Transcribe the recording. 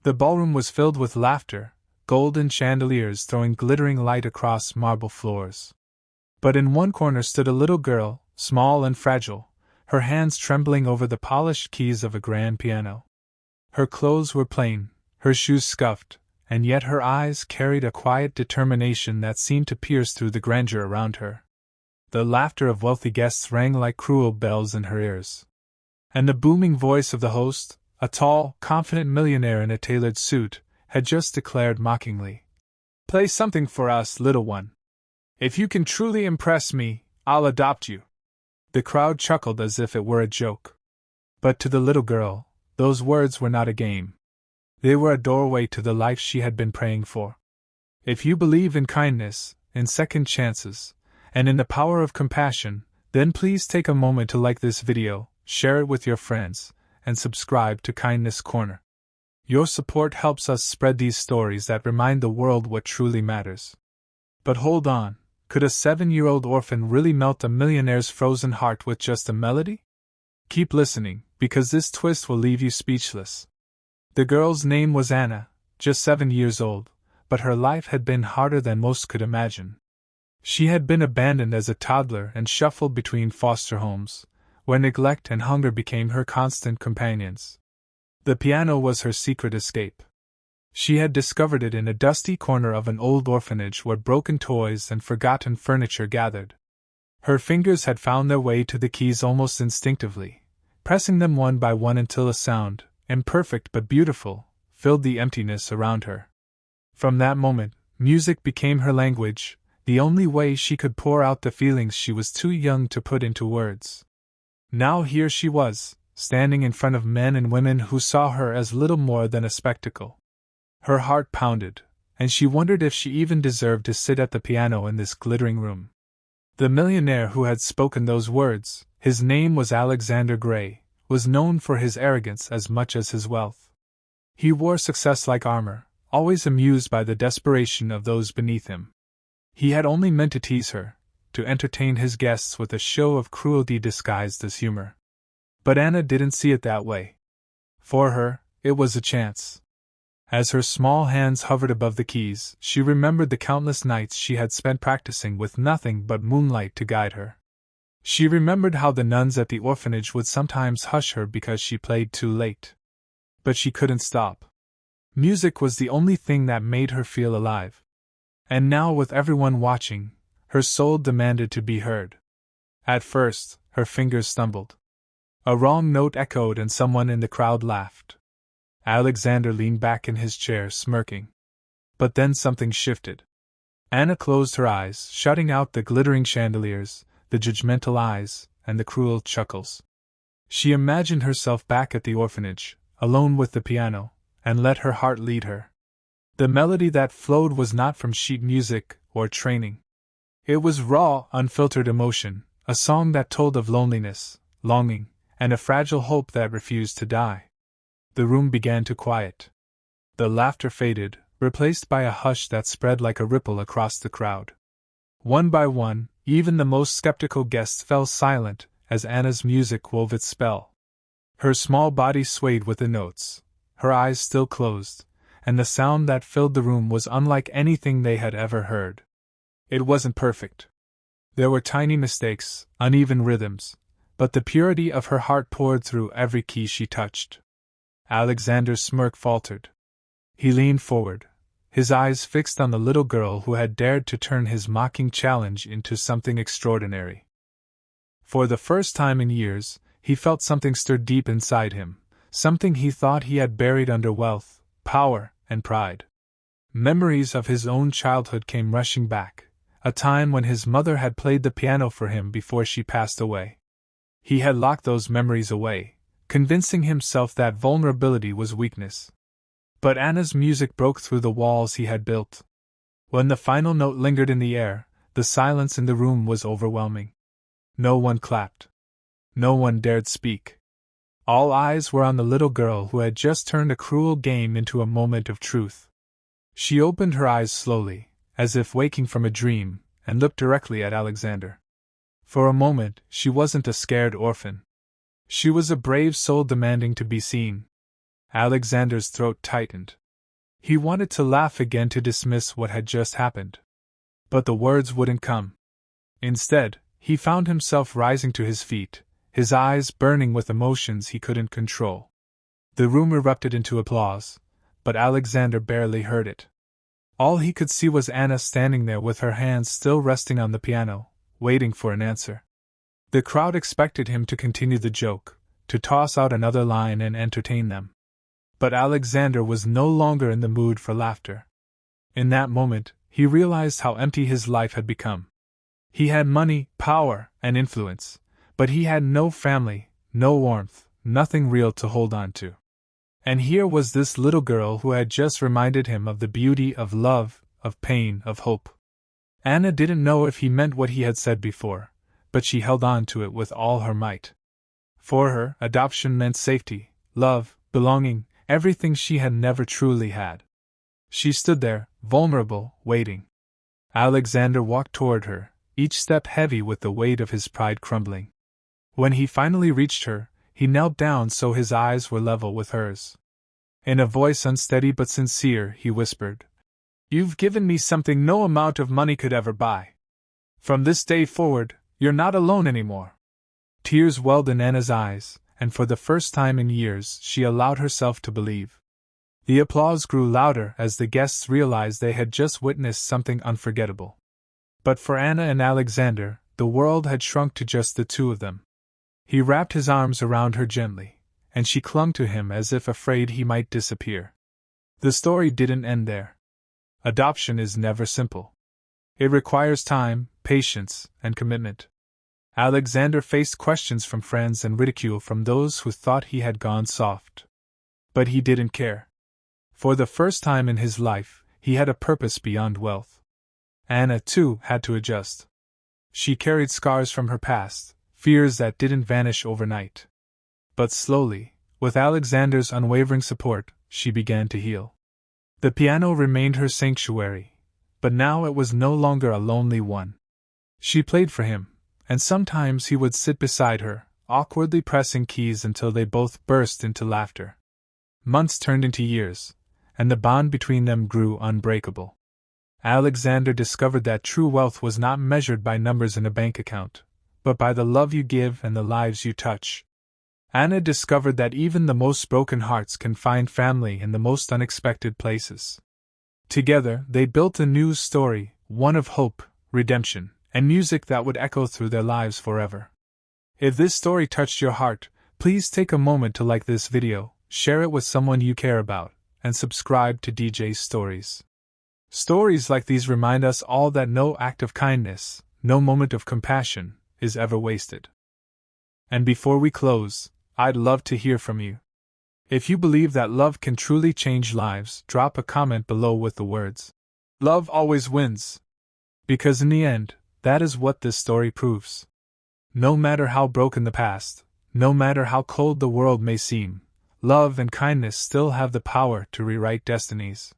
The ballroom was filled with laughter, golden chandeliers throwing glittering light across marble floors. But in one corner stood a little girl, small and fragile, her hands trembling over the polished keys of a grand piano. Her clothes were plain, her shoes scuffed, and yet her eyes carried a quiet determination that seemed to pierce through the grandeur around her. The laughter of wealthy guests rang like cruel bells in her ears. And the booming voice of the host, a tall, confident millionaire in a tailored suit, had just declared mockingly, "Play something for us, little one. If you can truly impress me, I'll adopt you." The crowd chuckled as if it were a joke. But to the little girl, those words were not a game. They were a doorway to the life she had been praying for. If you believe in kindness, in second chances, and in the power of compassion, then please take a moment to like this video, share it with your friends, and subscribe to Kindness Corner. Your support helps us spread these stories that remind the world what truly matters. But hold on, could a 7-year-old orphan really melt a millionaire's frozen heart with just a melody? Keep listening, because this twist will leave you speechless. The girl's name was Anna, just 7 years old, but her life had been harder than most could imagine. She had been abandoned as a toddler and shuffled between foster homes, where neglect and hunger became her constant companions. The piano was her secret escape. She had discovered it in a dusty corner of an old orphanage where broken toys and forgotten furniture gathered. Her fingers had found their way to the keys almost instinctively, pressing them one by one until a sound, imperfect but beautiful, filled the emptiness around her. From that moment, music became her language, the only way she could pour out the feelings she was too young to put into words. Now here she was, standing in front of men and women who saw her as little more than a spectacle. Her heart pounded, and she wondered if she even deserved to sit at the piano in this glittering room. The millionaire who had spoken those words, his name was Alexander Gray, was known for his arrogance as much as his wealth. He wore success like armor, always amused by the desperation of those beneath him. He had only meant to tease her, to entertain his guests with a show of cruelty disguised as humor. But Anna didn't see it that way. For her, it was a chance. As her small hands hovered above the keys, she remembered the countless nights she had spent practicing with nothing but moonlight to guide her. She remembered how the nuns at the orphanage would sometimes hush her because she played too late. But she couldn't stop. Music was the only thing that made her feel alive. And now, with everyone watching, her soul demanded to be heard. At first, her fingers stumbled. A wrong note echoed and someone in the crowd laughed. Alexander leaned back in his chair, smirking. But then something shifted. Anna closed her eyes, shutting out the glittering chandeliers, the judgmental eyes, and the cruel chuckles. She imagined herself back at the orphanage, alone with the piano, and let her heart lead her. The melody that flowed was not from sheet music or training. It was raw, unfiltered emotion, a song that told of loneliness, longing, and a fragile hope that refused to die. The room began to quiet. The laughter faded, replaced by a hush that spread like a ripple across the crowd. One by one, even the most skeptical guests fell silent as Anna's music wove its spell. Her small body swayed with the notes, her eyes still closed, and the sound that filled the room was unlike anything they had ever heard. It wasn't perfect. There were tiny mistakes, uneven rhythms, but the purity of her heart poured through every key she touched. Alexander's smirk faltered. He leaned forward, his eyes fixed on the little girl who had dared to turn his mocking challenge into something extraordinary. For the first time in years, he felt something stir deep inside him, something he thought he had buried under wealth, power, and pride. Memories of his own childhood came rushing back, a time when his mother had played the piano for him before she passed away. He had locked those memories away, convincing himself that vulnerability was weakness. But Anna's music broke through the walls he had built. When the final note lingered in the air, the silence in the room was overwhelming. No one clapped. No one dared speak. All eyes were on the little girl who had just turned a cruel game into a moment of truth. She opened her eyes slowly, as if waking from a dream, and looked directly at Alexander. For a moment, she wasn't a scared orphan. She was a brave soul demanding to be seen. Alexander's throat tightened. He wanted to laugh again to dismiss what had just happened. But the words wouldn't come. Instead, he found himself rising to his feet, his eyes burning with emotions he couldn't control. The room erupted into applause, but Alexander barely heard it. All he could see was Anna standing there with her hands still resting on the piano, waiting for an answer. The crowd expected him to continue the joke, to toss out another line and entertain them. But Alexander was no longer in the mood for laughter. In that moment, he realized how empty his life had become. He had money, power, and influence, but he had no family, no warmth, nothing real to hold on to. And here was this little girl who had just reminded him of the beauty of love, of pain, of hope. Anna didn't know if he meant what he had said before, but she held on to it with all her might. For her, adoption meant safety, love, belonging, everything she had never truly had. She stood there, vulnerable, waiting. Alexander walked toward her, each step heavy with the weight of his pride crumbling. When he finally reached her, he knelt down so his eyes were level with hers. In a voice unsteady but sincere, he whispered, "You've given me something no amount of money could ever buy. From this day forward, you're not alone anymore." Tears welled in Anna's eyes, and for the first time in years she allowed herself to believe. The applause grew louder as the guests realized they had just witnessed something unforgettable. But for Anna and Alexander, the world had shrunk to just the two of them. He wrapped his arms around her gently, and she clung to him as if afraid he might disappear. The story didn't end there. Adoption is never simple. It requires time, patience, and commitment. Alexander faced questions from friends and ridicule from those who thought he had gone soft. But he didn't care. For the first time in his life, he had a purpose beyond wealth. Anna, too, had to adjust. She carried scars from her past, fears that didn't vanish overnight. But slowly, with Alexander's unwavering support, she began to heal. The piano remained her sanctuary, but now it was no longer a lonely one. She played for him, and sometimes he would sit beside her, awkwardly pressing keys until they both burst into laughter. Months turned into years, and the bond between them grew unbreakable. Alexander discovered that true wealth was not measured by numbers in a bank account, but by the love you give and the lives you touch. Anna discovered that even the most broken hearts can find family in the most unexpected places. Together, they built a new story, one of hope, redemption, and music that would echo through their lives forever. If this story touched your heart, please take a moment to like this video, share it with someone you care about, and subscribe to DJ's Stories. Stories like these remind us all that no act of kindness, no moment of compassion, is ever wasted. And before we close, I'd love to hear from you. If you believe that love can truly change lives, drop a comment below with the words, "Love always wins." Because in the end, that is what this story proves. No matter how broken the past, no matter how cold the world may seem, love and kindness still have the power to rewrite destinies.